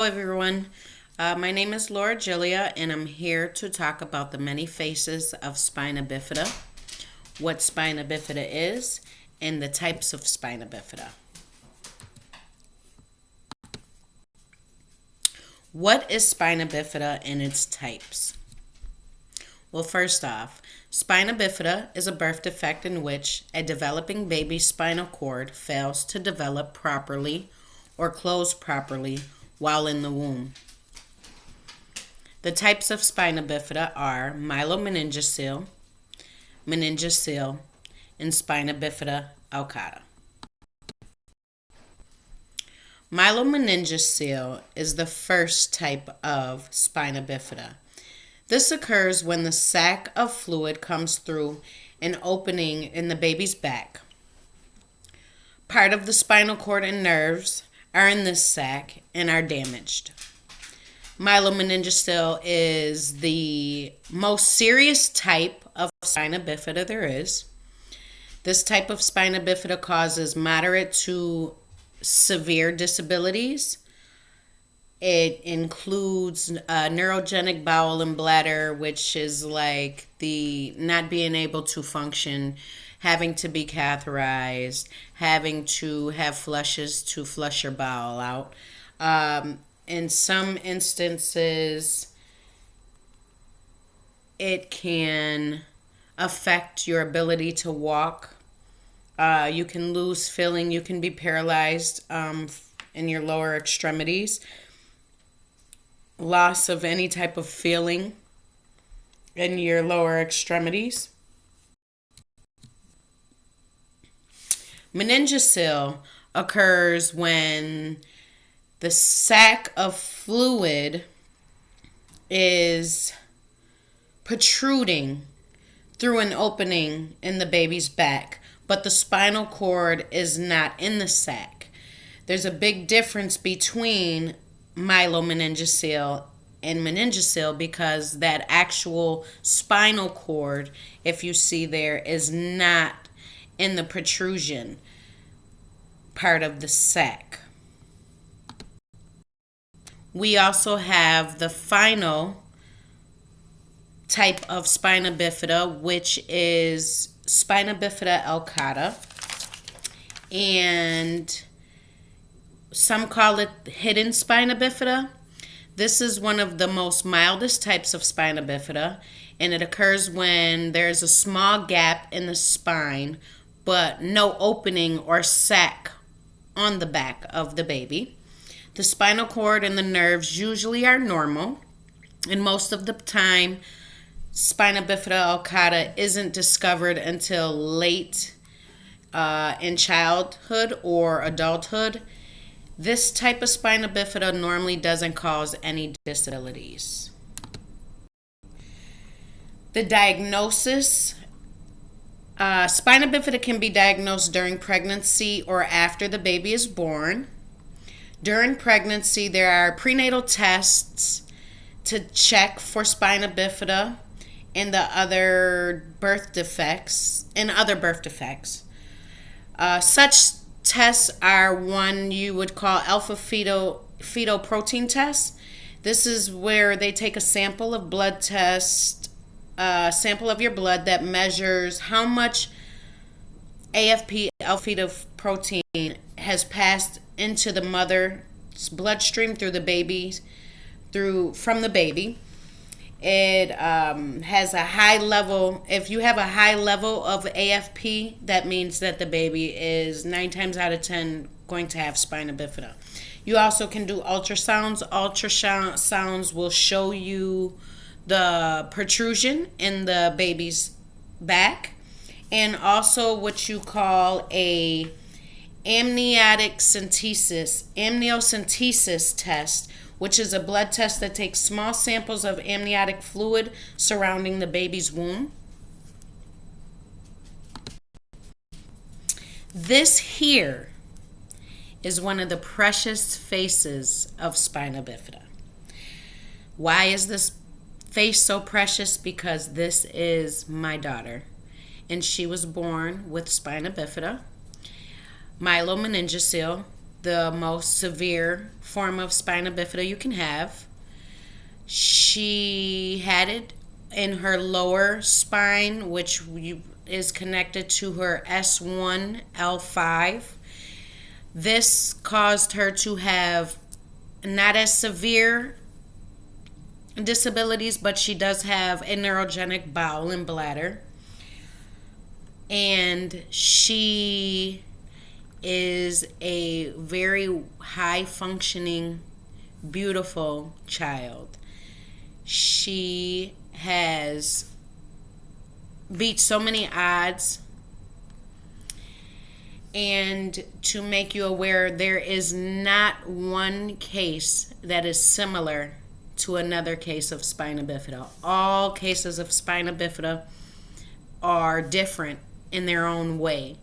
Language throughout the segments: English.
Hello, everyone. My name is Laura Julia, and I'm here to talk about the many faces of spina bifida, what spina bifida is, and the types of spina bifida. What is spina bifida and its types? Well, first off, spina bifida is a birth defect in which a developing baby's spinal cord fails to develop properly or close properly while in the womb. The types of spina bifida are myelomeningocele, meningocele, and spina bifida arcata. Myelomeningocele is the first type of spina bifida. This occurs when the sac of fluid comes through an opening in the baby's back. Part of the spinal cord and nerves are in this sac and are damaged. Myelomeningocele is the most serious type of spina bifida there is. This type of spina bifida causes moderate to severe disabilities. It includes neurogenic bowel and bladder, which is like the not being able to function, having to be catheterized, having to have flushes to flush your bowel out. In some instances, it can affect your ability to walk. You can lose feeling. You can be paralyzed in your lower extremities. Loss of any type of feeling in your lower extremities. Meningocele occurs when the sac of fluid is protruding through an opening in the baby's back, but the spinal cord is not in the sac. There's a big difference between myelomeningocele and meningocele because that actual spinal cord, if you see there, is not in the protrusion part of the sac. We also have the final type of spina bifida, which is spina bifida arcata, and some call it hidden spina bifida. This is one of the most mildest types of spina bifida, and it occurs when there's a small gap in the spine but no opening or sac on the back of the baby. The spinal cord and the nerves usually are normal, and most of the time, spina bifida arcata isn't discovered until late in childhood or adulthood. This type of spina bifida normally doesn't cause any disabilities. The diagnosis: spina bifida can be diagnosed during pregnancy or after the baby is born. During pregnancy, there are prenatal tests to check for spina bifida and the other birth defects. Such tests are one you would call alpha fetal protein test. This is where they take a sample of sample of your blood that measures how much AFP, alpha fetal protein, has passed into the mother's bloodstream from the baby. It has a high level. If you have a high level of AFP, that means that the baby is 9 times out of 10 going to have spina bifida. You also can do ultrasounds. Ultrasounds will show you the protrusion in the baby's back, and also what you call a amniocentesis test, which is a blood test that takes small samples of amniotic fluid surrounding the baby's womb. This here is one of the precious faces of spina bifida. Why is this face so precious? Because this is my daughter, and she was born with spina bifida, myelomeningocele, the most severe form of spina bifida you can have. She had it in her lower spine, which is connected to her S1, L5. This caused her to have not as severe disabilities, but she does have a neurogenic bowel and bladder. And she is a very high functioning, beautiful child. She has beat so many odds. And to make you aware, there is not one case that is similar to another case of spina bifida. All cases of spina bifida are different in their own way.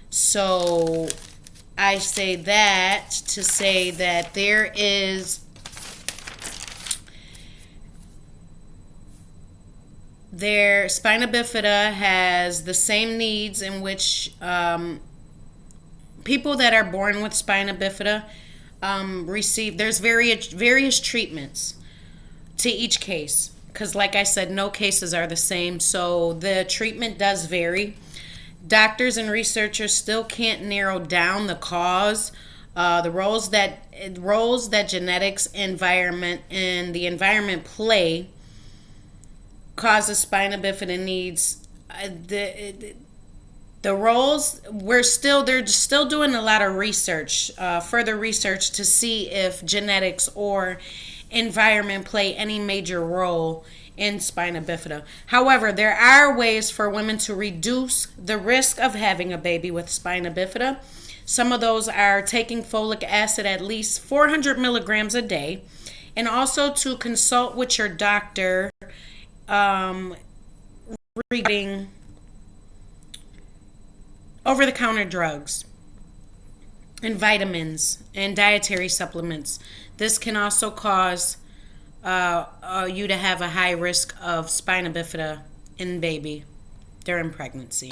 So I say that to say that their spina bifida has the same needs in which people that are born with spina bifida receive. There's various treatments to each case, because like I said, no cases are the same, so the treatment does vary. Doctors and researchers still can't narrow down the cause. The roles that genetics, environment, and the environment play causes spina bifida needs. The roles, they're still doing a lot of research, further research, to see if genetics or environment play any major role in spina bifida. However, there are ways for women to reduce the risk of having a baby with spina bifida. Some of those are taking folic acid at least 400 milligrams a day, and also to consult with your doctor regarding over-the-counter drugs and vitamins and dietary supplements. This can also cause you to have a high risk of spina bifida in baby during pregnancy.